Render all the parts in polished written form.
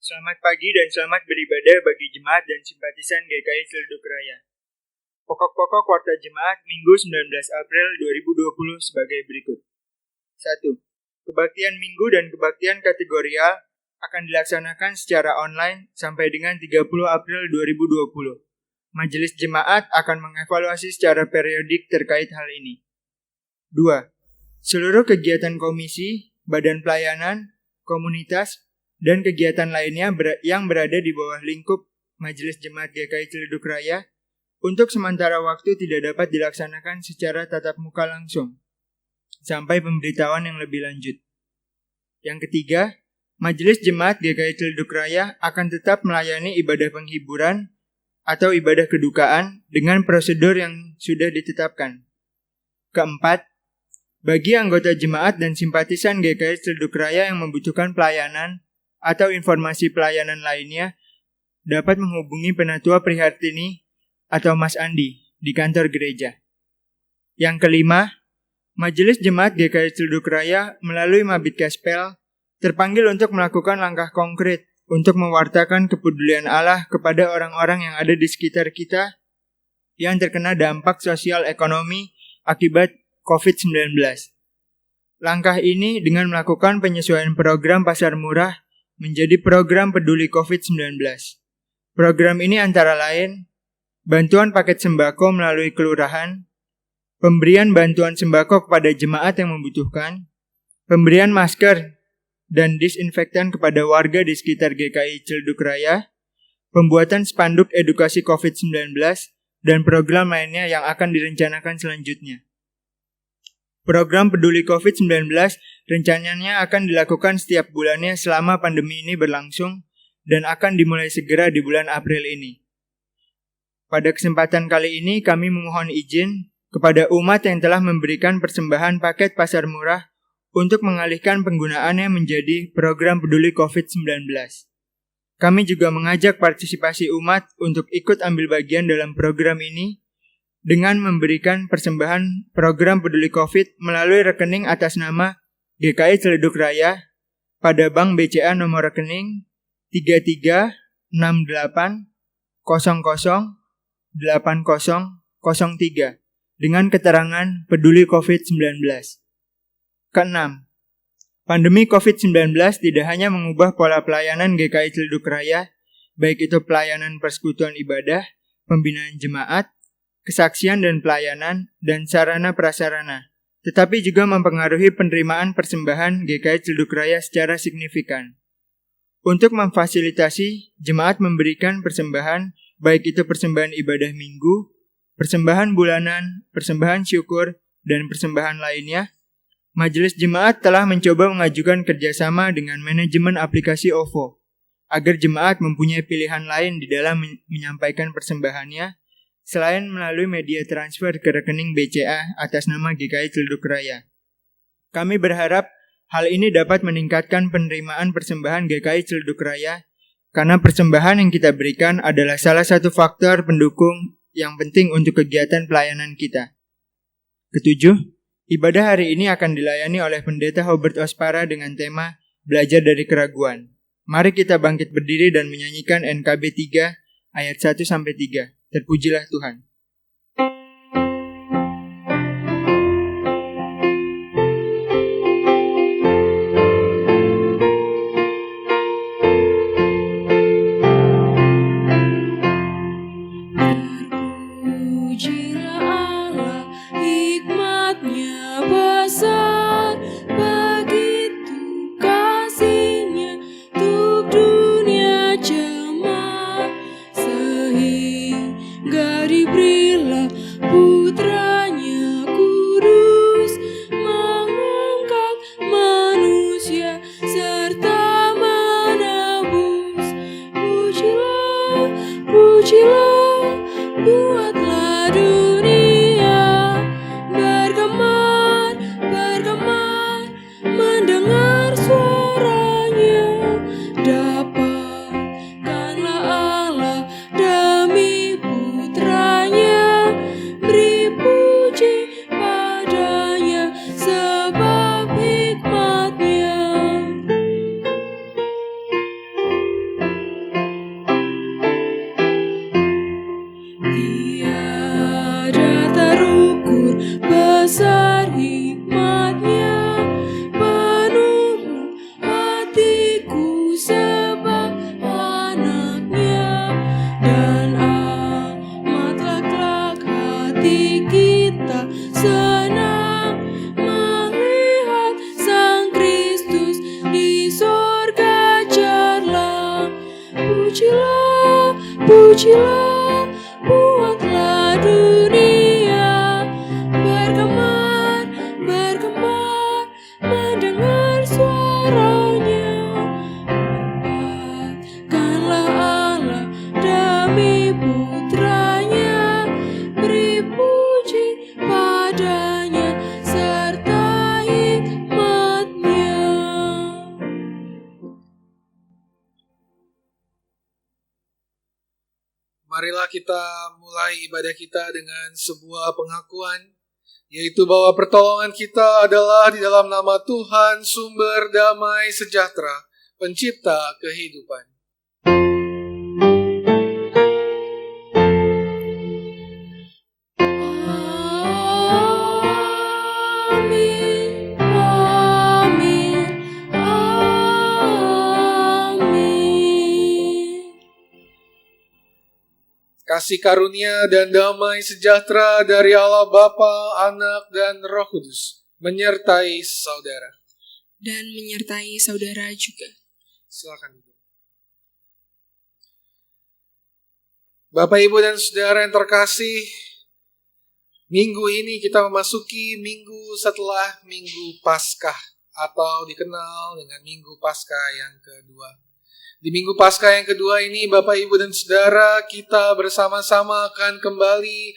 Selamat pagi dan selamat beribadah bagi jemaat dan simpatisan GKI Ciledug Raya. Pokok-pokok kuarta jemaat Minggu 19 April 2020 sebagai berikut. 1. Kebaktian Minggu dan kebaktian kategorial akan dilaksanakan secara online sampai dengan 30 April 2020. Majelis jemaat akan mengevaluasi secara periodik terkait hal ini. 2. Seluruh kegiatan komisi, badan pelayanan, komunitas, dan kegiatan lainnya yang berada di bawah lingkup Majelis Jemaat GKI Ciledug Raya untuk sementara waktu tidak dapat dilaksanakan secara tatap muka langsung sampai pemberitahuan yang lebih lanjut. Yang ketiga, Majelis Jemaat GKI Ciledug Raya akan tetap melayani ibadah penghiburan atau ibadah kedukaan dengan prosedur yang sudah ditetapkan. Keempat, bagi anggota jemaat dan simpatisan GKI Ciledug Raya yang membutuhkan pelayanan atau informasi pelayanan lainnya dapat menghubungi Penatua Prihartini atau Mas Andi di kantor gereja. Yang kelima, Majelis Jemaat GKI Ciledug Raya melalui Mabit Gospel terpanggil untuk melakukan langkah konkret untuk mewartakan kepedulian Allah kepada orang-orang yang ada di sekitar kita yang terkena dampak sosial ekonomi akibat COVID-19. Langkah ini dengan melakukan penyesuaian program pasar murah menjadi program peduli COVID-19. Program ini antara lain bantuan paket sembako melalui kelurahan, pemberian bantuan sembako kepada jemaat yang membutuhkan, pemberian masker dan disinfektan kepada warga di sekitar GKI Ciledug Raya, pembuatan spanduk edukasi COVID-19, dan program lainnya yang akan direncanakan selanjutnya. Program peduli COVID-19 rencananya akan dilakukan setiap bulannya selama pandemi ini berlangsung dan akan dimulai segera di bulan April ini. Pada kesempatan kali ini kami memohon izin kepada umat yang telah memberikan persembahan paket pasar murah untuk mengalihkan penggunaannya menjadi program peduli COVID-19. Kami juga mengajak partisipasi umat untuk ikut ambil bagian dalam program ini dengan memberikan persembahan program peduli COVID melalui rekening atas nama GKI Ciledug Raya pada Bank BCA nomor rekening 3368008003 dengan keterangan peduli COVID-19. Keenam, pandemi COVID-19 tidak hanya mengubah pola pelayanan GKI Ciledug Raya, baik itu pelayanan persekutuan ibadah, pembinaan jemaat, kesaksian dan pelayanan, dan sarana prasarana, tetapi juga mempengaruhi penerimaan persembahan GKI Ciledug Raya secara signifikan. Untuk memfasilitasi, jemaat memberikan persembahan, baik itu persembahan ibadah minggu, persembahan bulanan, persembahan syukur, dan persembahan lainnya. Majelis Jemaat telah mencoba mengajukan kerjasama dengan manajemen aplikasi OVO, agar jemaat mempunyai pilihan lain di dalam menyampaikan persembahannya, selain melalui media transfer ke rekening BCA atas nama GKI Ciledug Raya. Kami berharap hal ini dapat meningkatkan penerimaan persembahan GKI Ciledug Raya karena persembahan yang kita berikan adalah salah satu faktor pendukung yang penting untuk kegiatan pelayanan kita. Ketujuh, ibadah hari ini akan dilayani oleh Pendeta Hobert Ospara dengan tema Belajar dari Keraguan. Mari kita bangkit berdiri dan menyanyikan NKB 3 ayat 1-3. Terpujilah Tuhan. Diberi Pujilah, buatlah dunia bergemar, bergemar, mendengar suaranya. Banggakanlah Allah demi putranya, beri puji padanya serta hikmatnya. Marilah kita mulai ibadah kita dengan sebuah pengakuan, yaitu bahwa pertolongan kita adalah di dalam nama Tuhan, sumber damai sejahtera, pencipta kehidupan. Amin, amin, amin. Kasih karunia dan damai sejahtera dari Allah Bapa, Anak, dan Roh Kudus menyertai saudara. Dan menyertai saudara juga. Silakan duduk. Bapak, Ibu, dan saudara yang terkasih, minggu ini kita memasuki minggu setelah Minggu Paskah, atau dikenal dengan Minggu Paskah yang kedua. Di Minggu Paskah yang kedua ini, Bapak, Ibu, dan saudara, kita bersama-sama akan kembali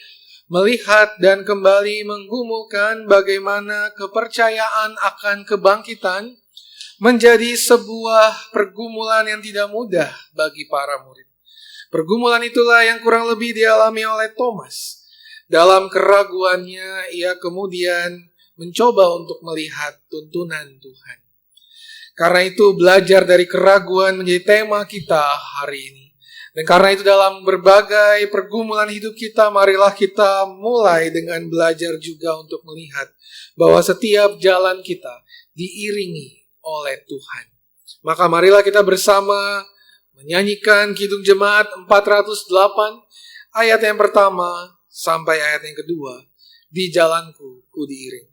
melihat dan kembali menggumulkan bagaimana kepercayaan akan kebangkitan menjadi sebuah pergumulan yang tidak mudah bagi para murid. Pergumulan itulah yang kurang lebih dialami oleh Thomas. Dalam keraguannya, ia kemudian mencoba untuk melihat tuntunan Tuhan. Karena itu belajar dari keraguan menjadi tema kita hari ini. Dan karena itu dalam berbagai pergumulan hidup kita, marilah kita mulai dengan belajar juga untuk melihat bahwa setiap jalan kita diiringi oleh Tuhan. Maka marilah kita bersama menyanyikan Kidung Jemaat 408, ayat yang pertama sampai ayat yang kedua. Di jalanku ku diiring.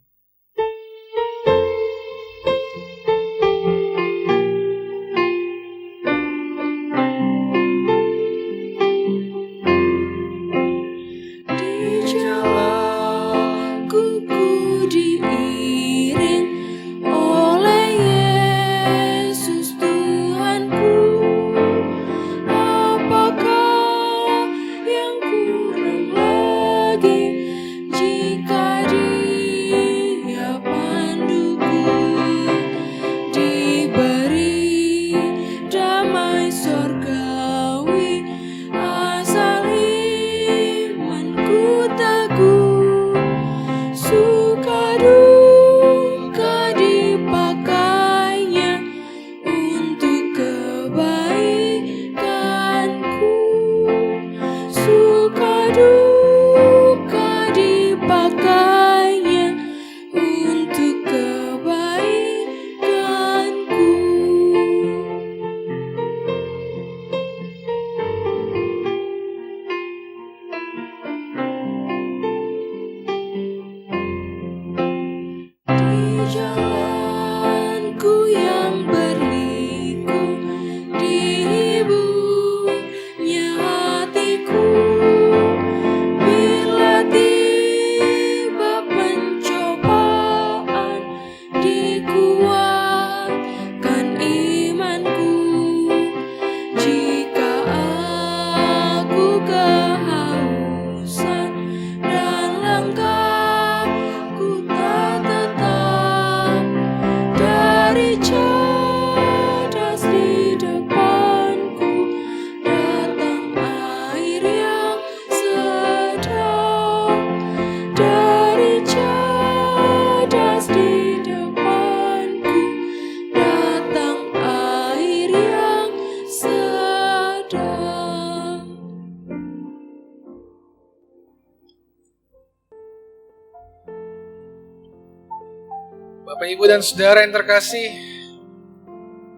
Bapak, Ibu, dan saudara yang terkasih,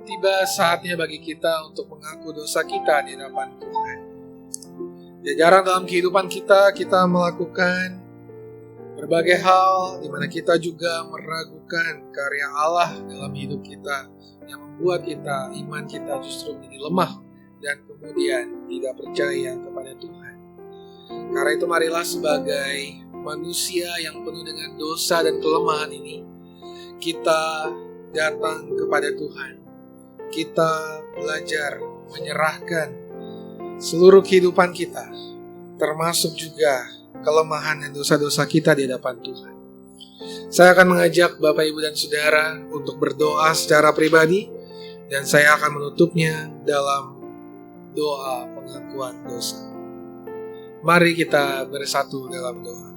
tiba saatnya bagi kita untuk mengaku dosa kita di hadapan Tuhan. Ya, jarang dalam kehidupan kita melakukan berbagai hal di mana kita juga meragukan karya Allah dalam hidup kita yang membuat iman kita justru menjadi lemah dan kemudian tidak percaya kepada Tuhan. Karena itu marilah sebagai manusia yang penuh dengan dosa dan kelemahan ini, kita datang kepada Tuhan. Kita belajar menyerahkan seluruh kehidupan kita, termasuk juga kelemahan dan dosa-dosa kita di hadapan Tuhan. Saya akan mengajak Bapak, Ibu, dan Saudara untuk berdoa secara pribadi, dan saya akan menutupnya dalam doa pengakuan dosa. Mari kita bersatu dalam doa.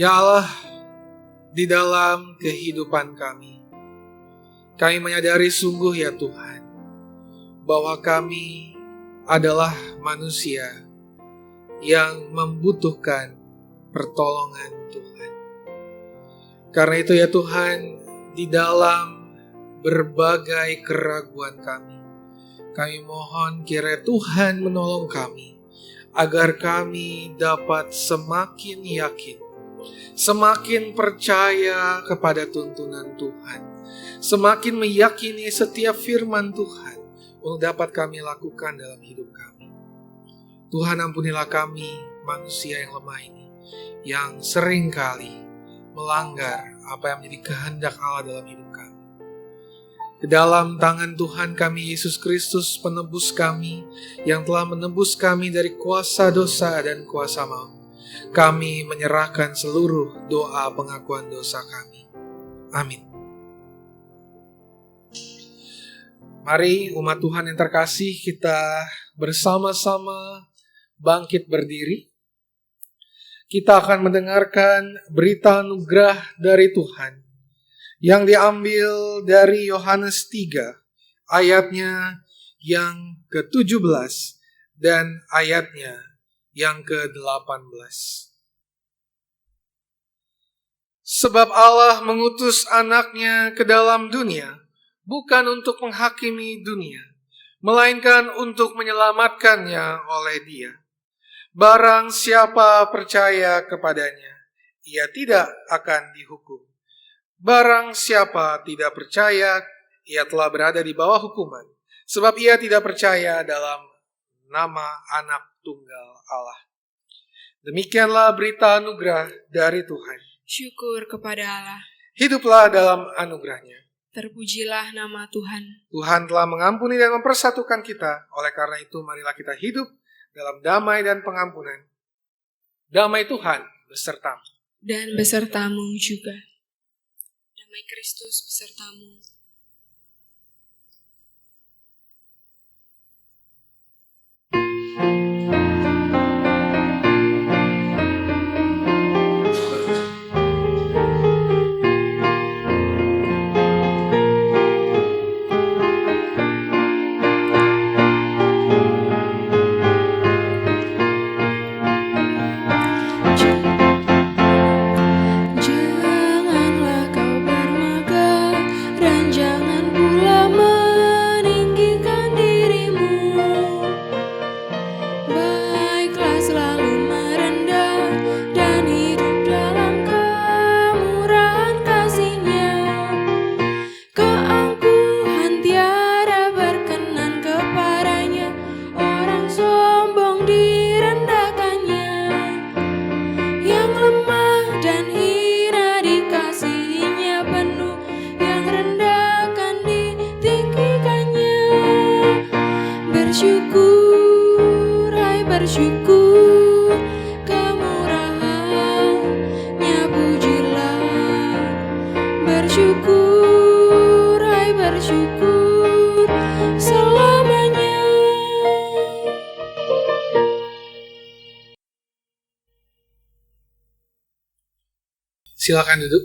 Ya Allah, di dalam kehidupan kami menyadari sungguh ya Tuhan, bahwa kami adalah manusia yang membutuhkan pertolongan Tuhan. Karena itu ya Tuhan, di dalam berbagai keraguan kami mohon kiranya Tuhan menolong kami, agar kami dapat semakin yakin, semakin percaya kepada tuntunan Tuhan, semakin meyakini setiap firman Tuhan untuk dapat kami lakukan dalam hidup kami. Tuhan, ampunilah kami manusia yang lemah ini, yang sering kali melanggar apa yang menjadi kehendak Allah dalam hidup kami. Ke dalam tangan Tuhan kami Yesus Kristus, penebus kami, yang telah menebus kami dari kuasa dosa dan kuasa maut, kami menyerahkan seluruh doa pengakuan dosa kami. Amin. Mari umat Tuhan yang terkasih, kita bersama-sama bangkit berdiri. Kita akan mendengarkan berita anugerah dari Tuhan yang diambil dari Yohanes 3, ayatnya yang ke-17 dan ayatnya yang ke-18. Sebab Allah mengutus anaknya ke dalam dunia, bukan untuk menghakimi dunia, melainkan untuk menyelamatkannya oleh Dia. Barang siapa percaya kepadanya, ia tidak akan dihukum. Barang siapa tidak percaya, ia telah berada di bawah hukuman, sebab ia tidak percaya dalam nama Anak Tunggal Allah. Demikianlah berita anugerah dari Tuhan. Syukur kepada Allah. Hiduplah dalam anugerahnya. Terpujilah nama Tuhan. Tuhan telah mengampuni dan mempersatukan kita. Oleh karena itu, marilah kita hidup dalam damai dan pengampunan. Damai Tuhan besertamu. Dan besertamu juga. Damai Kristus besertamu. Janganlah kau bermegah dan jangan pula meninggikan dirimu. Baiklah selalu merendah dan hidup dalam kemurahan kasih-Nya. Keangkuhan tiada berkenan kepadanya, orang sombong direndahkannya. Yang lemah dan hina dikasihinya penuh, yang rendah akan ditinggikannya. Bersyukur, hai bersyukur, kemurahan-Nya pujilah. Bersyukur, hai bersyukur, selamanya. Silakan duduk.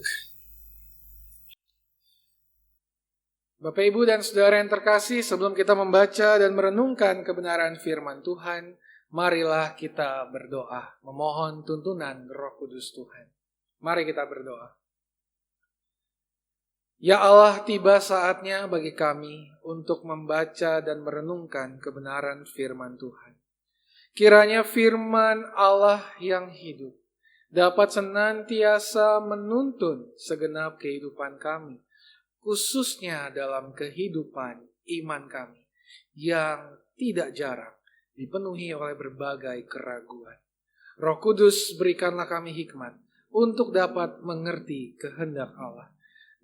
Bapak, Ibu, dan Saudara yang terkasih, sebelum kita membaca dan merenungkan kebenaran firman Tuhan, Marilah kita berdoa, memohon tuntunan Roh Kudus Tuhan. Mari kita berdoa. Ya Allah, tiba saatnya bagi kami untuk membaca dan merenungkan kebenaran firman Tuhan. Kiranya firman Allah yang hidup dapat senantiasa menuntun segenap kehidupan kami, khususnya dalam kehidupan iman kami yang tidak jarang dipenuhi oleh berbagai keraguan. Roh Kudus, berikanlah kami hikmat untuk dapat mengerti kehendak Allah.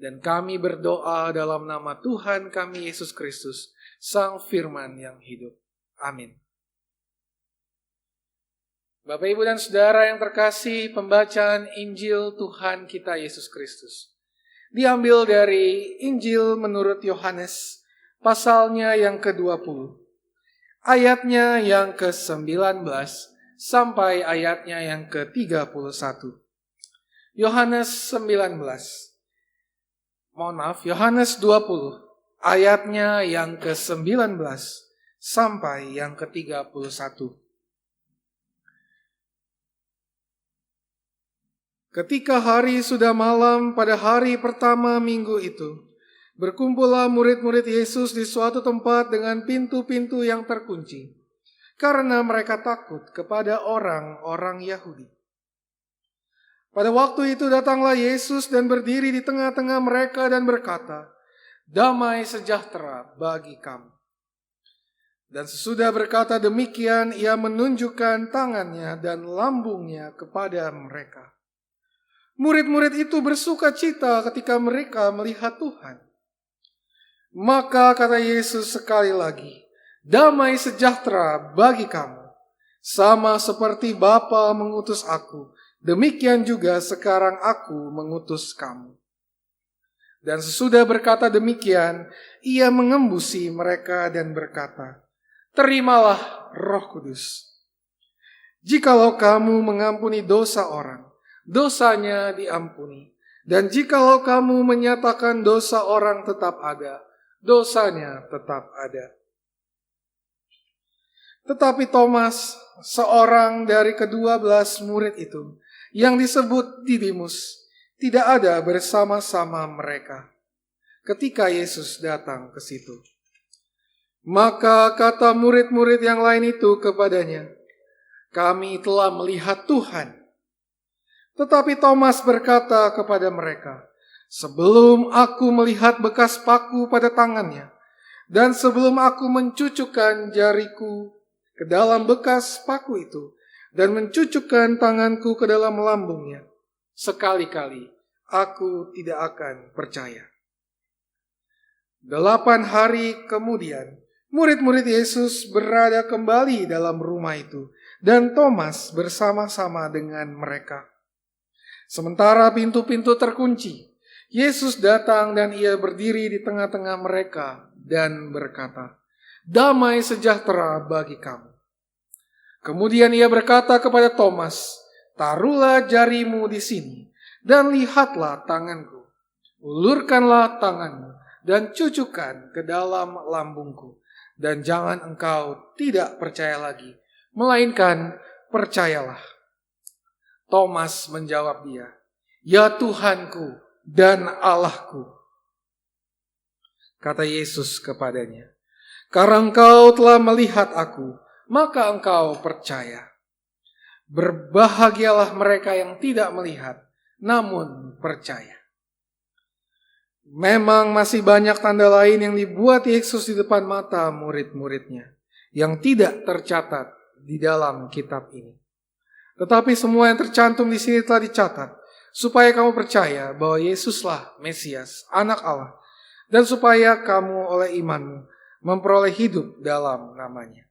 Dan kami berdoa dalam nama Tuhan kami Yesus Kristus, Sang Firman yang hidup. Amin. Bapak, Ibu, dan Saudara yang terkasih, pembacaan Injil Tuhan kita Yesus Kristus diambil dari Injil menurut Yohanes, pasalnya yang ke-20. Ayatnya yang ke-19 sampai ayatnya yang ke-31. Yohanes 20, ayatnya yang ke-19 sampai yang ke-31. Ketika hari sudah malam pada hari pertama minggu itu, berkumpullah murid-murid Yesus di suatu tempat dengan pintu-pintu yang terkunci, karena mereka takut kepada orang-orang Yahudi. Pada waktu itu datanglah Yesus dan berdiri di tengah-tengah mereka dan berkata, "Damai sejahtera bagi kamu." Dan sesudah berkata demikian, ia menunjukkan tangannya dan lambungnya kepada mereka. Murid-murid itu bersuka cita ketika mereka melihat Tuhan. Maka kata Yesus sekali lagi, "Damai sejahtera bagi kamu. Sama seperti Bapa mengutus aku, demikian juga sekarang aku mengutus kamu." Dan sesudah berkata demikian, ia mengembusi mereka dan berkata, "Terimalah Roh Kudus. Jikalau kamu mengampuni dosa orang, dosanya diampuni. Dan jikalau kamu menyatakan dosa orang tetap ada, dosanya tetap ada." Tetapi Thomas, seorang dari ke-12 murid itu, yang disebut Didimus, tidak ada bersama-sama mereka ketika Yesus datang ke situ. Maka kata murid-murid yang lain itu kepadanya, "Kami telah melihat Tuhan." Tetapi Thomas berkata kepada mereka, "Sebelum aku melihat bekas paku pada tangannya, dan sebelum aku mencucukkan jariku ke dalam bekas paku itu, dan mencucukkan tanganku ke dalam lambungnya, sekali-kali aku tidak akan percaya." 8 hari kemudian, murid-murid Yesus berada kembali dalam rumah itu, dan Thomas bersama-sama dengan mereka. Sementara pintu-pintu terkunci, Yesus datang dan ia berdiri di tengah-tengah mereka dan berkata, "Damai sejahtera bagi kamu." Kemudian ia berkata kepada Thomas, "Taruhlah jarimu di sini dan lihatlah tanganku. Ulurkanlah tanganmu dan cucukkan ke dalam lambungku. Dan jangan engkau tidak percaya lagi, melainkan percayalah." Thomas menjawab dia, "Ya Tuhanku dan Allahku." Kata Yesus kepadanya, "Karena engkau telah melihat aku, maka engkau percaya. Berbahagialah mereka yang tidak melihat, namun percaya." Memang masih banyak tanda lain yang dibuat Yesus di depan mata murid-muridnya, yang tidak tercatat di dalam kitab ini. Tetapi semua yang tercantum di sini telah dicatat, supaya kamu percaya bahwa Yesuslah Mesias, Anak Allah, dan supaya kamu oleh imanmu memperoleh hidup dalam namanya.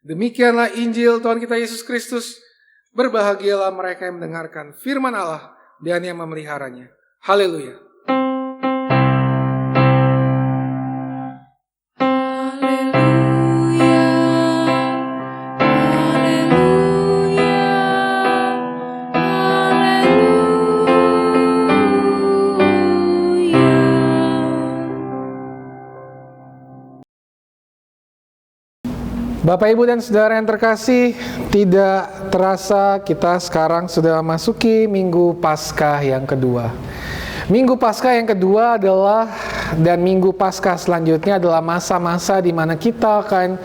Demikianlah Injil Tuhan kita Yesus Kristus. Berbahagialah mereka yang mendengarkan firman Allah dan yang memeliharanya. Haleluya. Bapak, Ibu, dan Saudara yang terkasih, tidak terasa kita sekarang sudah memasuki Minggu Paskah yang kedua. Minggu Paskah yang kedua adalah, dan Minggu Paskah selanjutnya adalah masa-masa di mana kita akan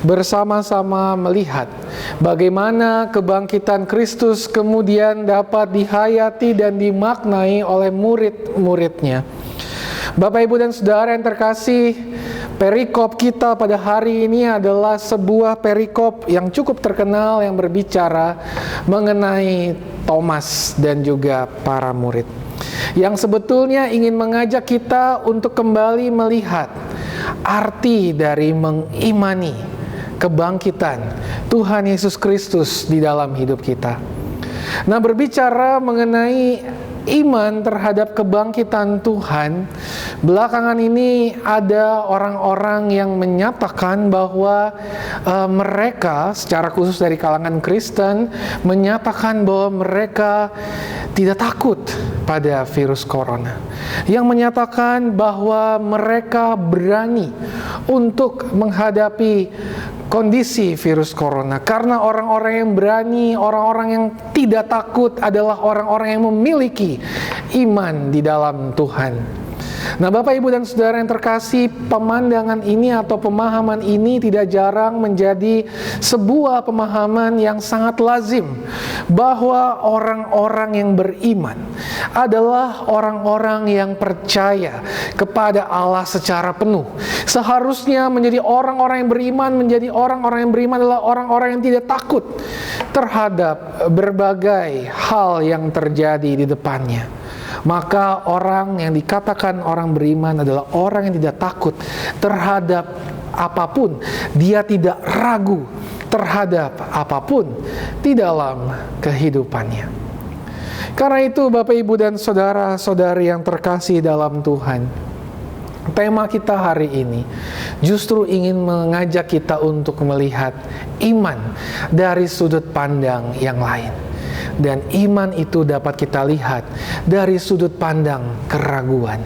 bersama-sama melihat bagaimana kebangkitan Kristus kemudian dapat dihayati dan dimaknai oleh murid-muridnya. Bapak, Ibu, dan Saudara yang terkasih, perikop kita pada hari ini adalah sebuah perikop yang cukup terkenal yang berbicara mengenai Thomas dan juga para murid, yang sebetulnya ingin mengajak kita untuk kembali melihat arti dari mengimani kebangkitan Tuhan Yesus Kristus di dalam hidup kita. Nah, berbicara mengenai iman terhadap kebangkitan Tuhan, belakangan ini ada orang-orang yang menyatakan bahwa mereka, secara khusus dari kalangan Kristen, menyatakan bahwa mereka tidak takut pada virus corona, yang menyatakan bahwa mereka berani untuk menghadapi kondisi virus corona, karena orang-orang yang berani, orang-orang yang tidak takut adalah orang-orang yang memiliki iman di dalam Tuhan. Nah, Bapak, Ibu, dan Saudara yang terkasih, pemandangan ini atau pemahaman ini tidak jarang menjadi sebuah pemahaman yang sangat lazim, bahwa orang-orang yang beriman adalah orang-orang yang percaya kepada Allah secara penuh. Seharusnya menjadi orang-orang yang beriman, menjadi orang-orang yang beriman adalah orang-orang yang tidak takut terhadap berbagai hal yang terjadi di depannya. Maka orang yang dikatakan orang beriman adalah orang yang tidak takut terhadap apapun. Dia tidak ragu terhadap apapun di dalam kehidupannya. Karena itu, Bapak, Ibu, dan saudara-saudari yang terkasih dalam Tuhan, tema kita hari ini justru ingin mengajak kita untuk melihat iman dari sudut pandang yang lain. Dan iman itu dapat kita lihat dari sudut pandang keraguan.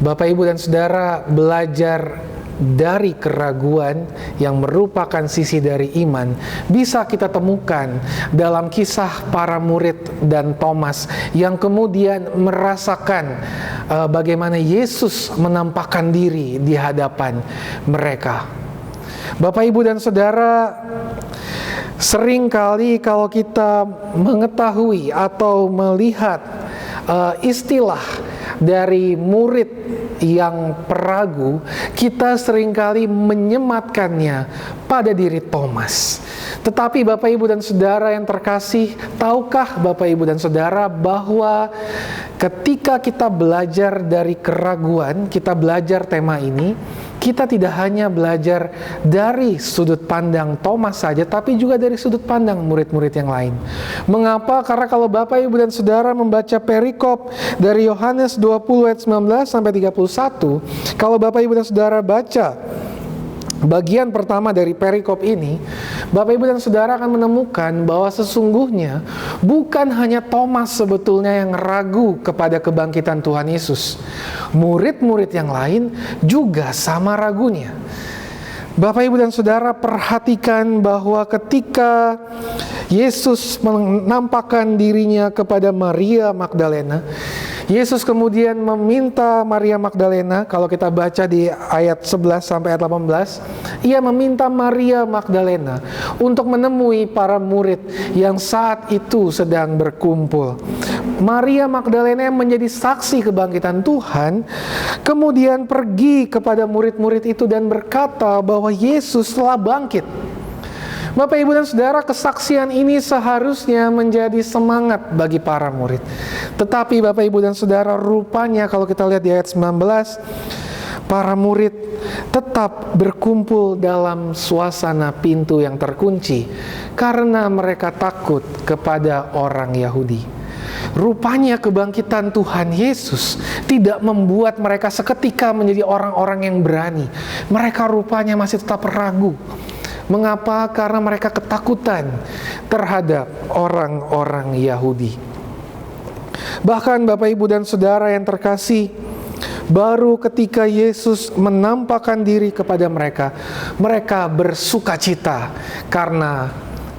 Bapak, Ibu, dan Saudara, belajar dari keraguan yang merupakan sisi dari iman bisa kita temukan dalam kisah para murid dan Thomas yang kemudian merasakan bagaimana Yesus menampakkan diri di hadapan mereka. Bapak, Ibu, dan Saudara, seringkali kalau kita mengetahui atau melihat istilah dari murid yang peragu, kita seringkali menyematkannya pada diri Thomas. Tetapi Bapak, Ibu, dan Saudara yang terkasih, tahukah Bapak, Ibu, dan Saudara bahwa ketika kita belajar dari keraguan, kita belajar tema ini, kita tidak hanya belajar dari sudut pandang Thomas saja, tapi juga dari sudut pandang murid-murid yang lain. Mengapa? Karena kalau Bapak, Ibu, dan Saudara membaca perikop dari Yohanes 20 ayat 19 sampai 31, kalau Bapak, Ibu, dan Saudara baca bagian pertama dari perikop ini, Bapak, Ibu, dan Saudara akan menemukan bahwa sesungguhnya bukan hanya Thomas sebetulnya yang ragu kepada kebangkitan Tuhan Yesus. Murid-murid yang lain juga sama ragunya. Bapak, Ibu, dan Saudara, perhatikan bahwa ketika Yesus menampakkan dirinya kepada Maria Magdalena, Yesus kemudian meminta Maria Magdalena, kalau kita baca di ayat 11 sampai ayat 18, ia meminta Maria Magdalena untuk menemui para murid yang saat itu sedang berkumpul. Maria Magdalena yang menjadi saksi kebangkitan Tuhan, kemudian pergi kepada murid-murid itu dan berkata bahwa Yesus telah bangkit. Bapak, Ibu, dan Saudara, kesaksian ini seharusnya menjadi semangat bagi para murid. Tetapi Bapak, Ibu, dan Saudara, rupanya kalau kita lihat di ayat 19, para murid tetap berkumpul dalam suasana pintu yang terkunci karena mereka takut kepada orang Yahudi. Rupanya kebangkitan Tuhan Yesus tidak membuat mereka seketika menjadi orang-orang yang berani. Mereka rupanya masih tetap ragu. Mengapa? Karena mereka ketakutan terhadap orang-orang Yahudi. Bahkan Bapak, Ibu, dan Saudara yang terkasih, Baru ketika Yesus menampakkan diri kepada mereka, mereka bersukacita karena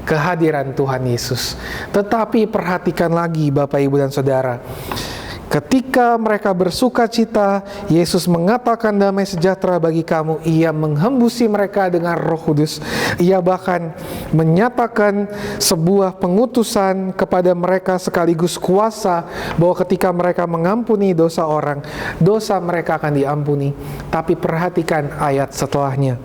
kehadiran Tuhan Yesus. Tetapi perhatikan lagi Bapak, Ibu, dan Saudara. Ketika mereka bersukacita, Yesus mengatakan damai sejahtera bagi kamu. Ia menghembusi mereka dengan Roh Kudus. Ia bahkan menyatakan sebuah pengutusan kepada mereka sekaligus kuasa bahwa ketika mereka mengampuni dosa orang, dosa mereka akan diampuni. Tapi perhatikan ayat setelahnya.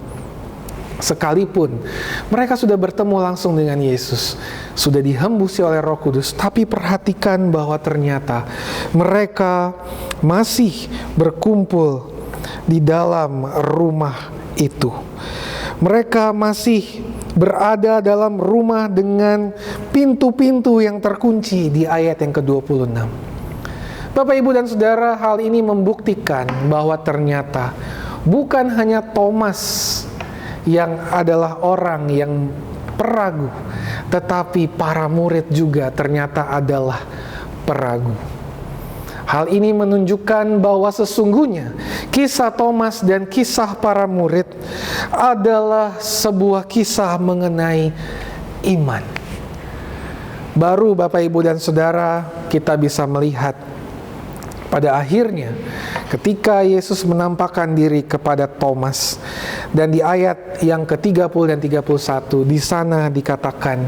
Sekalipun mereka sudah bertemu langsung dengan Yesus, sudah dihembusi oleh Roh Kudus, tapi perhatikan bahwa ternyata mereka masih berkumpul di dalam rumah itu. Mereka masih berada dalam rumah dengan pintu-pintu yang terkunci di ayat yang ke-26. Bapak, Ibu, dan Saudara, hal ini membuktikan bahwa ternyata bukan hanya Thomas yang adalah orang yang peragu, tetapi para murid juga ternyata adalah peragu. Hal ini menunjukkan bahwa sesungguhnya kisah Thomas dan kisah para murid adalah sebuah kisah mengenai iman. Baru Bapak, Ibu, dan Saudara, kita bisa melihat pada akhirnya ketika Yesus menampakkan diri kepada Thomas, dan di ayat yang ke-30 dan 31 di sana dikatakan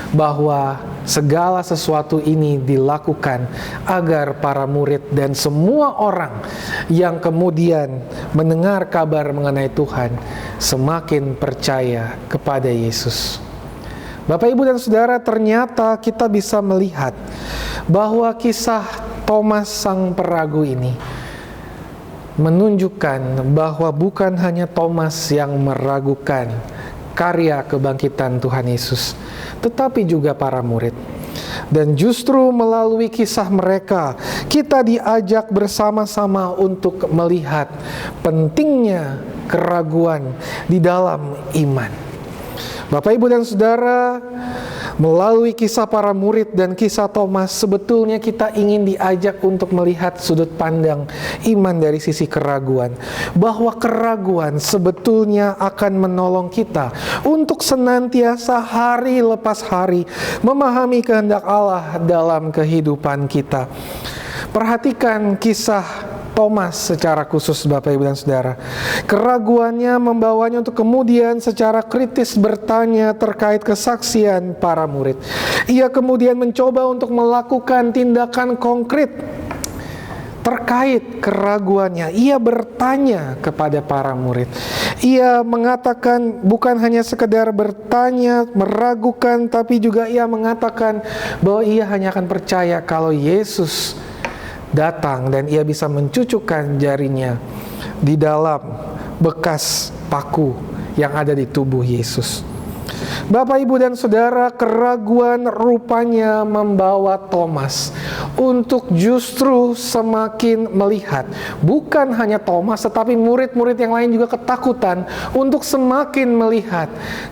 bahwa segala sesuatu ini dilakukan agar para murid dan semua orang yang kemudian mendengar kabar mengenai Tuhan semakin percaya kepada Yesus. Bapak, Ibu, dan Saudara, ternyata kita bisa melihat bahwa kisah Thomas sang peragu ini menunjukkan bahwa bukan hanya Thomas yang meragukan karya kebangkitan Tuhan Yesus, tetapi juga para murid. Dan justru melalui kisah mereka, kita diajak bersama-sama untuk melihat pentingnya keraguan di dalam iman. Bapak, Ibu, dan Saudara, melalui kisah para murid dan kisah Thomas, sebetulnya kita ingin diajak untuk melihat sudut pandang iman dari sisi keraguan. Bahwa keraguan sebetulnya akan menolong kita untuk senantiasa hari lepas hari memahami kehendak Allah dalam kehidupan kita. Perhatikan kisah Thomas secara khusus, Bapak, Ibu, dan Saudara. Keraguannya membawanya untuk kemudian secara kritis bertanya terkait kesaksian para murid. Ia kemudian mencoba untuk melakukan tindakan konkret terkait keraguannya. Ia bertanya kepada para murid. Ia mengatakan bukan hanya sekedar bertanya, meragukan, tapi juga ia mengatakan bahwa ia hanya akan percaya kalau Yesus datang dan ia bisa mencucukkan jarinya di dalam bekas paku yang ada di tubuh Yesus. Bapak, Ibu, dan Saudara, keraguan rupanya membawa Thomas untuk justru semakin melihat. Bukan hanya Thomas, tetapi murid-murid yang lain juga ketakutan untuk semakin melihat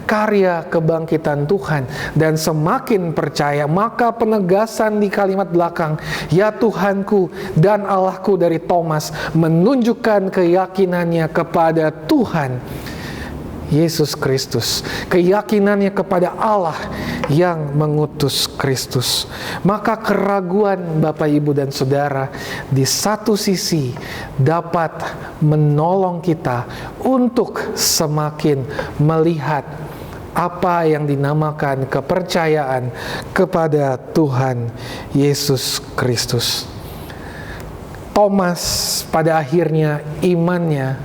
karya kebangkitan Tuhan dan semakin percaya. Maka penegasan di kalimat belakang, "Ya Tuhanku dan Allahku" dari Thomas menunjukkan keyakinannya kepada Tuhan Yesus Kristus, keyakinannya kepada Allah yang mengutus Kristus. Maka keraguan, Bapak, Ibu, dan Saudara, di satu sisi dapat menolong kita untuk semakin melihat apa yang dinamakan kepercayaan kepada Tuhan Yesus Kristus. Thomas pada akhirnya imannya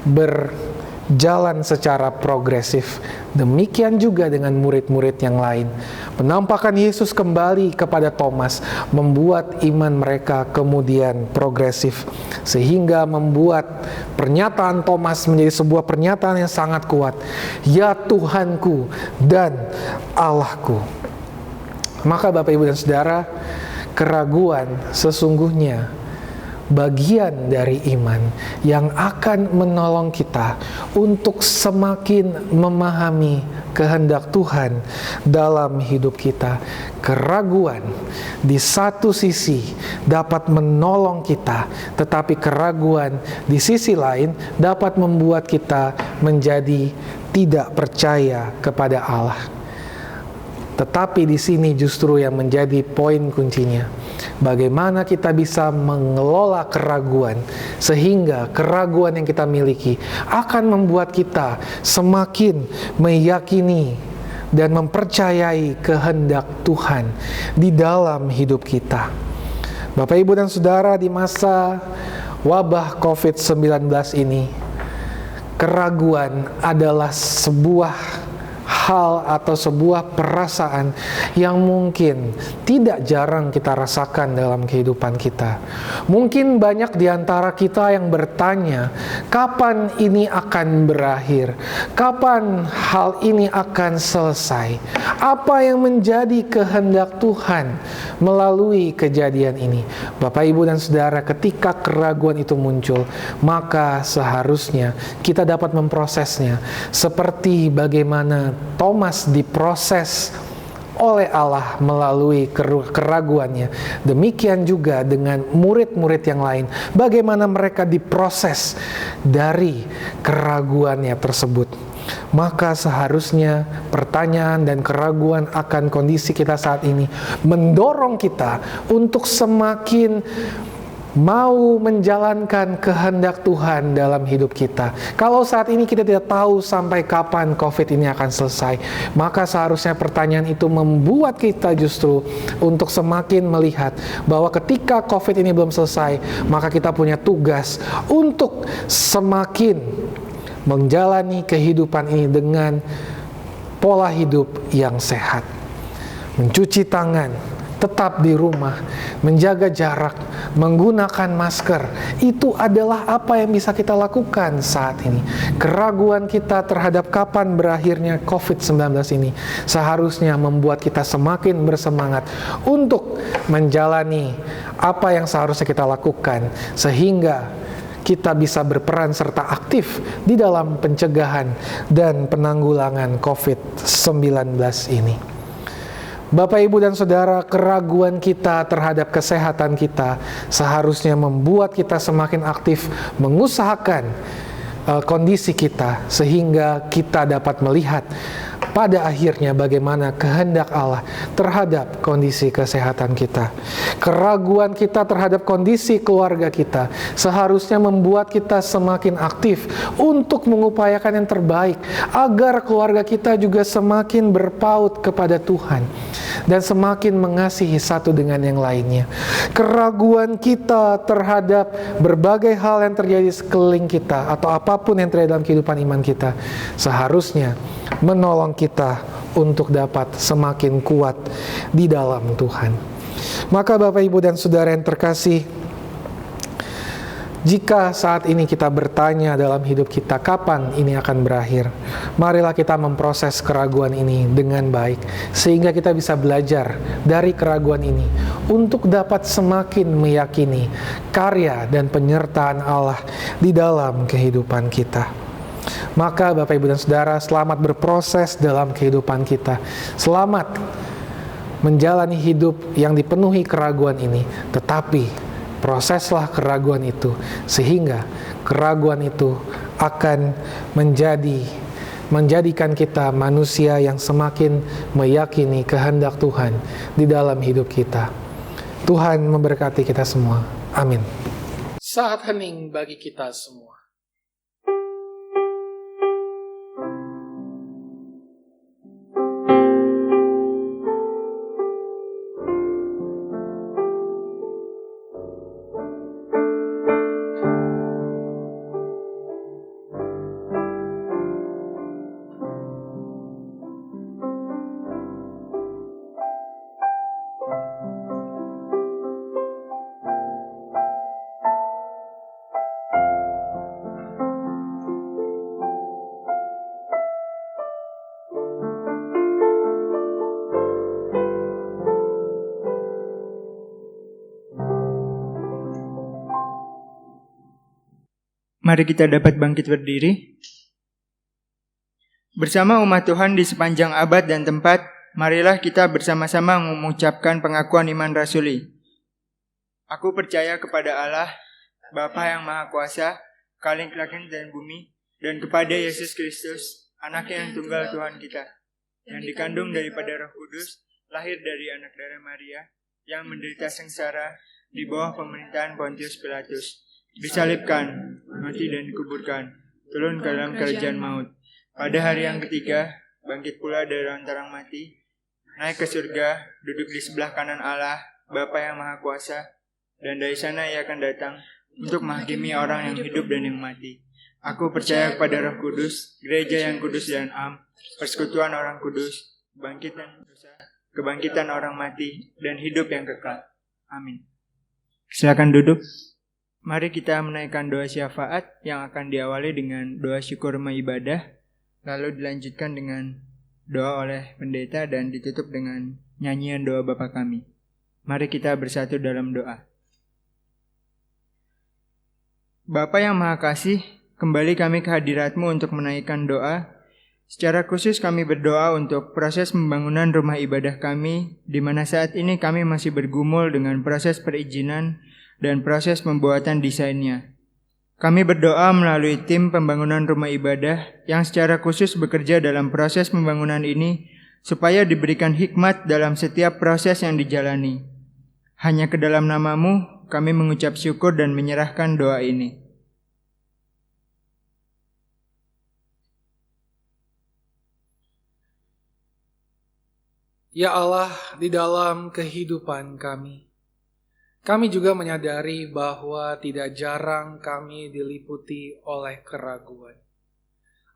berjalan secara progresif. Demikian juga dengan murid-murid yang lain. Penampakan Yesus kembali kepada Thomas membuat iman mereka kemudian progresif, sehingga membuat pernyataan Thomas menjadi sebuah pernyataan yang sangat kuat. "Ya Tuhanku dan Allahku." Maka Bapak, Ibu, dan Saudara, keraguan sesungguhnya bagian dari iman yang akan menolong kita untuk semakin memahami kehendak Tuhan dalam hidup kita. Keraguan di satu sisi dapat menolong kita, tetapi keraguan di sisi lain dapat membuat kita menjadi tidak percaya kepada Allah. Tetapi di sini justru yang menjadi poin kuncinya. Bagaimana kita bisa mengelola keraguan sehingga keraguan yang kita miliki akan membuat kita semakin meyakini dan mempercayai kehendak Tuhan di dalam hidup kita. Bapak, Ibu, dan Saudara, di masa wabah COVID-19 ini, keraguan adalah sebuah hal atau sebuah perasaan yang mungkin tidak jarang kita rasakan dalam kehidupan kita. Mungkin banyak di antara kita yang bertanya, kapan ini akan berakhir? Kapan hal ini akan selesai? Apa yang menjadi kehendak Tuhan melalui kejadian ini? Bapak, Ibu, dan Saudara, ketika keraguan itu muncul, maka seharusnya kita dapat memprosesnya seperti bagaimana Thomas diproses oleh Allah melalui keraguannya. Demikian juga dengan murid-murid yang lain, bagaimana mereka diproses dari keraguannya tersebut. Maka seharusnya pertanyaan dan keraguan akan kondisi kita saat ini mendorong kita untuk semakin mau menjalankan kehendak Tuhan dalam hidup kita. Kalau saat ini kita tidak tahu sampai kapan COVID ini akan selesai, maka seharusnya pertanyaan itu membuat kita justru untuk semakin melihat bahwa ketika COVID ini belum selesai, maka kita punya tugas untuk semakin menjalani kehidupan ini dengan pola hidup yang sehat. Mencuci tangan, tetap di rumah, menjaga jarak, menggunakan masker, itu adalah apa yang bisa kita lakukan saat ini. Keraguan kita terhadap kapan berakhirnya COVID-19 ini seharusnya membuat kita semakin bersemangat untuk menjalani apa yang seharusnya kita lakukan, sehingga kita bisa berperan serta aktif di dalam pencegahan dan penanggulangan COVID-19 ini. Bapak, Ibu, dan Saudara, keraguan kita terhadap kesehatan kita seharusnya membuat kita semakin aktif mengusahakan kondisi kita, sehingga kita dapat melihat pada akhirnya bagaimana kehendak Allah terhadap kondisi kesehatan kita. Keraguan kita terhadap kondisi keluarga kita seharusnya membuat kita semakin aktif untuk mengupayakan yang terbaik agar keluarga kita juga semakin berpaut kepada Tuhan dan semakin mengasihi satu dengan yang lainnya. Keraguan kita terhadap berbagai hal yang terjadi sekeliling kita atau apapun yang terjadi dalam kehidupan iman kita seharusnya menolong kita untuk dapat semakin kuat di dalam Tuhan. Maka Bapak, Ibu, dan Saudara yang terkasih, jika saat ini kita bertanya dalam hidup kita kapan ini akan berakhir, marilah kita memproses keraguan ini dengan baik, sehingga kita bisa belajar dari keraguan ini untuk dapat semakin meyakini karya dan penyertaan Allah di dalam kehidupan kita. Maka Bapak, Ibu, dan Saudara, selamat berproses dalam kehidupan kita. Selamat menjalani hidup yang dipenuhi keraguan ini. Tetapi proseslah keraguan itu, sehingga keraguan itu akan menjadikan kita manusia yang semakin meyakini kehendak Tuhan di dalam hidup kita. Tuhan memberkati kita semua. Amin. Saat hening bagi kita semua. Mari kita dapat bangkit berdiri. Bersama umat Tuhan di sepanjang abad dan tempat, marilah kita bersama-sama mengucapkan pengakuan iman rasuli. Aku percaya kepada Allah, Bapa yang Maha Kuasa, Khalik langit dan bumi, dan kepada Yesus Kristus, Anak yang tunggal Tuhan kita, yang dikandung daripada Roh Kudus, lahir dari anak darah Maria, yang menderita sengsara di bawah pemerintahan Pontius Pilatus, disalibkan, mati dan dikuburkan, turun ke dalam kerajaan maut. Pada hari yang ketiga, bangkit pula dari antara mati, naik ke surga, duduk di sebelah kanan Allah, Bapa yang Maha Kuasa, dan dari sana ia akan datang untuk menghakimi orang yang hidup dan yang mati. Aku percaya kepada Roh Kudus, gereja yang kudus dan am, persekutuan orang kudus, kebangkitan orang mati, dan hidup yang kekal. Amin. Silakan duduk. Mari kita menaikkan doa syafaat yang akan diawali dengan doa syukur ibadah, lalu dilanjutkan dengan doa oleh pendeta dan ditutup dengan nyanyian doa Bapa kami. Mari kita bersatu dalam doa. Bapa yang Maha Kasih, kembali kami ke hadirat-Mu untuk menaikkan doa. Secara khusus kami berdoa untuk proses pembangunan rumah ibadah kami, di mana saat ini kami masih bergumul dengan proses perizinan dan proses pembuatan desainnya. Kami berdoa melalui tim pembangunan rumah ibadah yang secara khusus bekerja dalam proses pembangunan ini, supaya diberikan hikmat dalam setiap proses yang dijalani. Hanya ke dalam nama-Mu, kami mengucap syukur dan menyerahkan doa ini. Ya Allah, di dalam kehidupan kami juga menyadari bahwa tidak jarang kami diliputi oleh keraguan.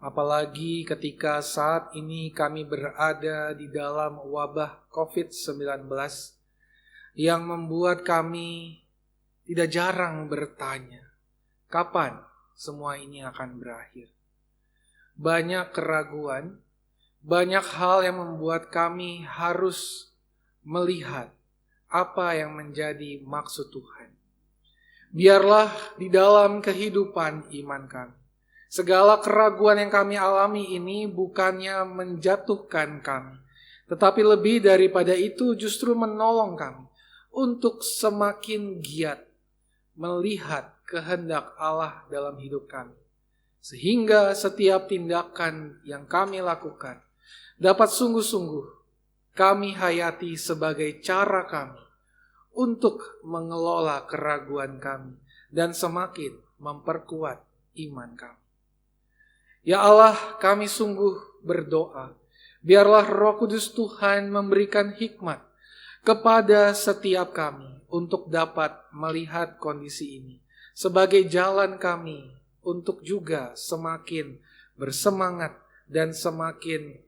Apalagi ketika saat ini kami berada di dalam wabah COVID-19 yang membuat kami tidak jarang bertanya, kapan semua ini akan berakhir? Banyak keraguan, banyak hal yang membuat kami harus melihat apa yang menjadi maksud Tuhan. Biarlah di dalam kehidupan iman kami, segala keraguan yang kami alami ini bukannya menjatuhkan kami, tetapi lebih daripada itu justru menolong kami untuk semakin giat melihat kehendak Allah dalam hidup kami. Sehingga setiap tindakan yang kami lakukan dapat sungguh-sungguh kami hayati sebagai cara kami untuk mengelola keraguan kami dan semakin memperkuat iman kami. Ya Allah, kami sungguh berdoa, biarlah Roh Kudus Tuhan memberikan hikmat kepada setiap kami untuk dapat melihat kondisi ini sebagai jalan kami untuk juga semakin bersemangat dan semakin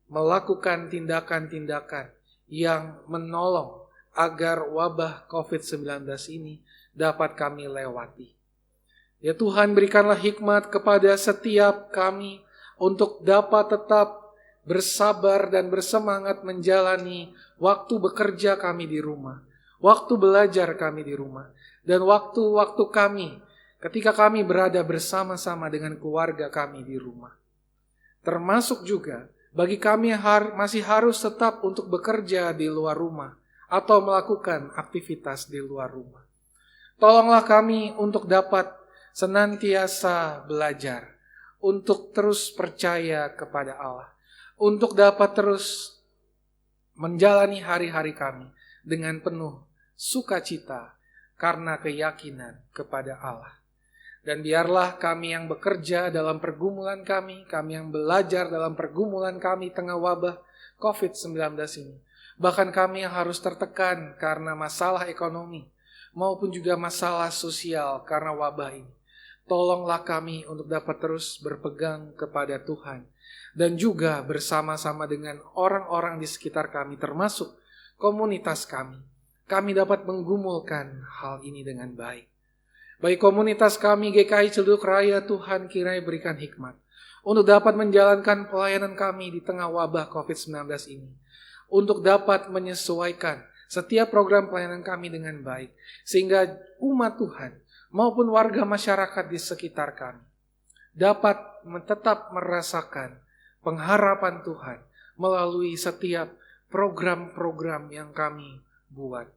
melakukan tindakan-tindakan yang menolong agar wabah COVID-19 ini dapat kami lewati. Ya Tuhan, berikanlah hikmat kepada setiap kami untuk dapat tetap bersabar dan bersemangat menjalani waktu bekerja kami di rumah, waktu belajar kami di rumah, dan waktu-waktu kami ketika kami berada bersama-sama dengan keluarga kami di rumah. Termasuk juga bagi kami yang masih harus tetap untuk bekerja di luar rumah atau melakukan aktivitas di luar rumah. Tolonglah kami untuk dapat senantiasa belajar, untuk terus percaya kepada Allah, untuk dapat terus menjalani hari-hari kami dengan penuh sukacita karena keyakinan kepada Allah. Dan biarlah kami yang bekerja dalam pergumulan kami yang belajar dalam pergumulan kami tengah wabah COVID-19 ini, bahkan kami yang harus tertekan karena masalah ekonomi maupun juga masalah sosial karena wabah ini, tolonglah kami untuk dapat terus berpegang kepada Tuhan dan juga bersama-sama dengan orang-orang di sekitar kami termasuk komunitas kami dapat menggumulkan hal ini dengan baik. Bagi komunitas kami GKI Ciledug Raya, Tuhan kiranya berikan hikmat untuk dapat menjalankan pelayanan kami di tengah wabah COVID-19 ini, untuk dapat menyesuaikan setiap program pelayanan kami dengan baik, sehingga umat Tuhan maupun warga masyarakat di sekitar kami dapat tetap merasakan pengharapan Tuhan melalui setiap program-program yang kami buat.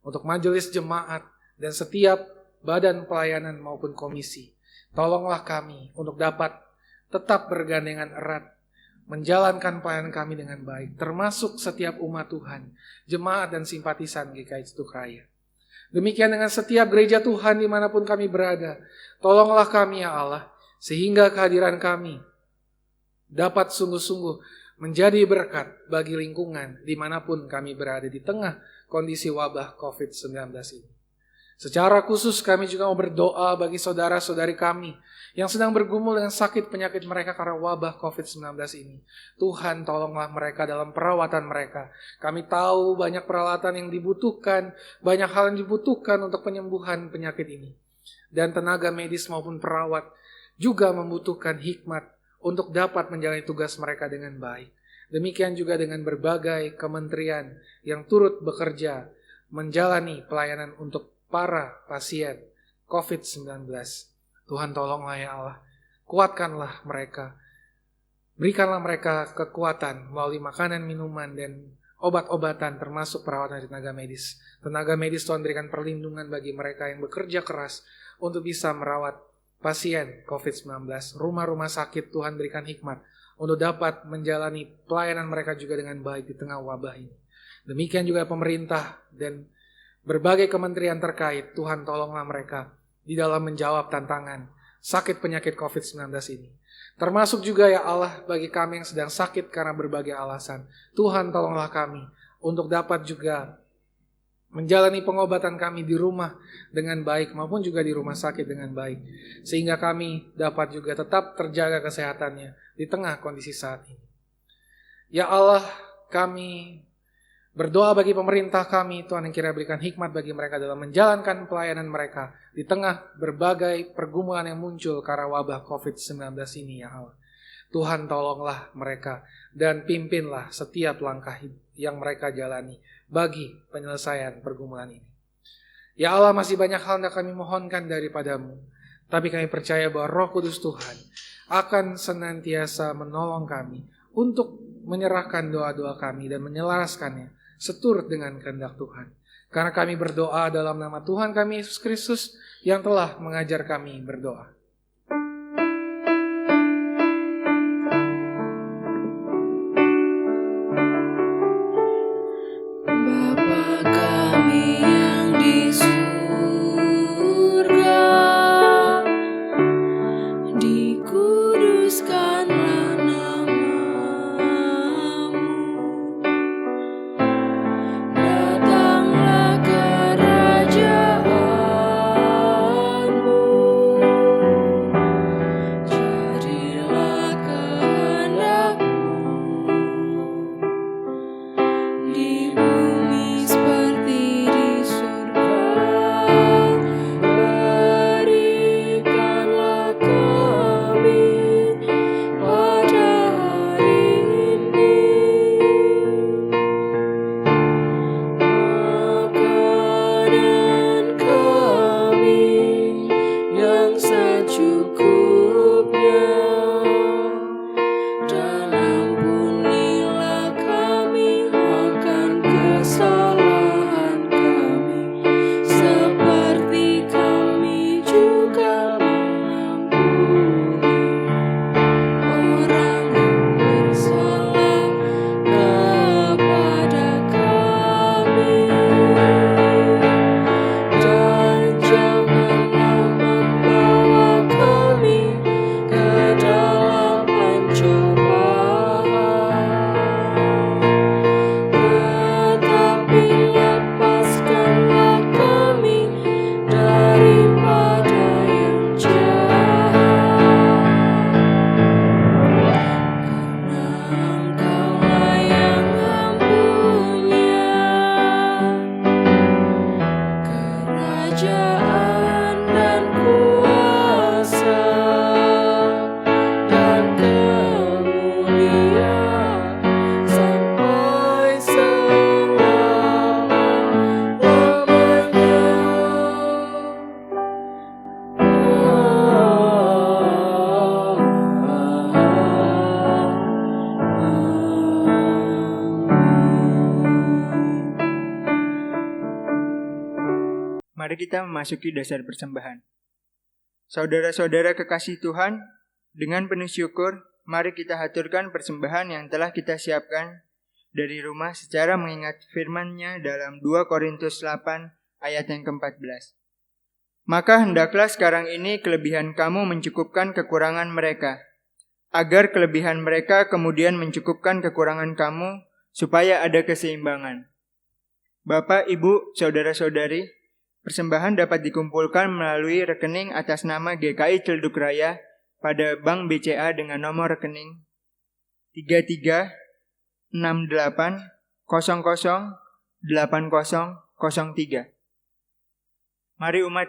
Untuk majelis jemaat dan setiap badan pelayanan maupun komisi, tolonglah kami untuk dapat tetap bergandengan erat, menjalankan pelayanan kami dengan baik, termasuk setiap umat Tuhan, jemaat dan simpatisan GKI Ceduk Raya. Demikian dengan setiap gereja Tuhan dimanapun kami berada, tolonglah kami ya Allah, sehingga kehadiran kami dapat sungguh-sungguh menjadi berkat bagi lingkungan dimanapun kami berada di tengah kondisi wabah COVID-19 ini. Secara khusus kami juga mau berdoa bagi saudara-saudari kami yang sedang bergumul dengan sakit penyakit mereka karena wabah COVID-19 ini. Tuhan tolonglah mereka dalam perawatan mereka. Kami tahu banyak peralatan yang dibutuhkan, banyak hal yang dibutuhkan untuk penyembuhan penyakit ini. Dan tenaga medis maupun perawat juga membutuhkan hikmat untuk dapat menjalani tugas mereka dengan baik. Demikian juga dengan berbagai kementerian yang turut bekerja menjalani pelayanan untuk para pasien COVID-19. Tuhan tolonglah ya Allah, kuatkanlah mereka, berikanlah mereka kekuatan melalui makanan, minuman, dan obat-obatan termasuk perawatan tenaga medis. Tenaga medis Tuhan berikan perlindungan bagi mereka yang bekerja keras untuk bisa merawat pasien COVID-19. Rumah-rumah sakit Tuhan berikan hikmat untuk dapat menjalani pelayanan mereka juga dengan baik di tengah wabah ini. Demikian juga pemerintah dan berbagai kementerian terkait, Tuhan tolonglah mereka di dalam menjawab tantangan sakit penyakit COVID-19 ini. Termasuk juga ya Allah bagi kami yang sedang sakit karena berbagai alasan. Tuhan tolonglah kami untuk dapat juga menjalani pengobatan kami di rumah dengan baik maupun juga di rumah sakit dengan baik. Sehingga kami dapat juga tetap terjaga kesehatannya di tengah kondisi saat ini. Ya Allah, kami berdoa bagi pemerintah kami, Tuhan yang kira berikan hikmat bagi mereka dalam menjalankan pelayanan mereka di tengah berbagai pergumulan yang muncul karena wabah COVID-19 ini ya Allah. Tuhan tolonglah mereka dan pimpinlah setiap langkah yang mereka jalani bagi penyelesaian pergumulan ini. Ya Allah, masih banyak hal yang kami mohonkan daripadamu, tapi kami percaya bahwa Roh Kudus Tuhan akan senantiasa menolong kami untuk menyerahkan doa-doa kami dan menyelaraskannya seturut dengan kehendak Tuhan. Karena kami berdoa dalam nama Tuhan kami Yesus Kristus yang telah mengajar kami berdoa. Bapa kami yang di surga, dikuduskanlah namamu, datanglah kerajaanmu, mari kita memasuki dasar persembahan. Saudara-saudara kekasih Tuhan, dengan penuh syukur, mari kita haturkan persembahan yang telah kita siapkan dari rumah secara mengingat firman-Nya dalam 2 Korintus 8 ayat yang ke-14. Maka hendaklah sekarang ini kelebihan kamu mencukupkan kekurangan mereka, agar kelebihan mereka kemudian mencukupkan kekurangan kamu, supaya ada keseimbangan. Bapak, Ibu, Saudara-saudari, persembahan dapat dikumpulkan melalui rekening atas nama GKI Ciledug Raya pada Bank BCA dengan nomor rekening 3368008003. Mari umat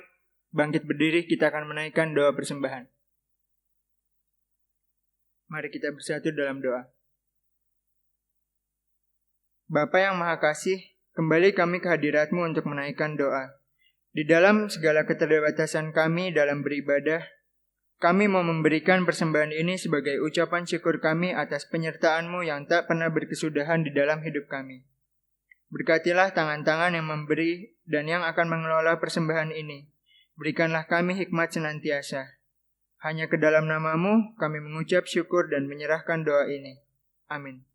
bangkit berdiri, kita akan menaikkan doa persembahan. Mari kita bersatu dalam doa. Bapa yang Maha Kasih, kembali kami ke hadirat-Mu untuk menaikkan doa. Di dalam segala keterbatasan kami dalam beribadah, kami mau memberikan persembahan ini sebagai ucapan syukur kami atas penyertaan-Mu yang tak pernah berkesudahan di dalam hidup kami. Berkatilah tangan-tangan yang memberi dan yang akan mengelola persembahan ini. Berikanlah kami hikmat senantiasa. Hanya ke dalam nama-Mu kami mengucap syukur dan menyerahkan doa ini. Amin.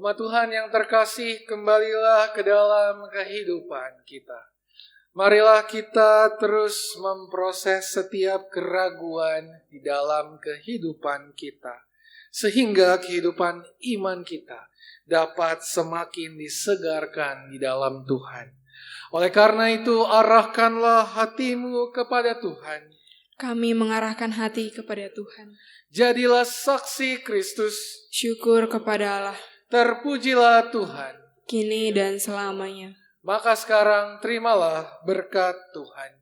Umat Tuhan yang terkasih, kembalilah ke dalam kehidupan kita. Marilah kita terus memproses setiap keraguan di dalam kehidupan kita, sehingga kehidupan iman kita dapat semakin disegarkan di dalam Tuhan. Oleh karena itu, arahkanlah hatimu kepada Tuhan. Kami mengarahkan hati kepada Tuhan. Jadilah saksi Kristus. Syukur kepada Allah. Terpujilah Tuhan, kini dan selamanya. Maka sekarang terimalah berkat Tuhan.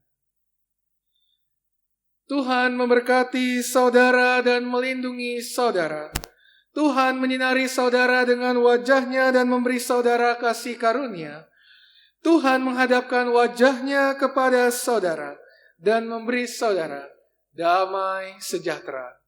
Tuhan memberkati saudara dan melindungi saudara. Tuhan menyinari saudara dengan wajah-Nya dan memberi saudara kasih karunia. Tuhan menghadapkan wajah-Nya kepada saudara dan memberi saudara damai sejahtera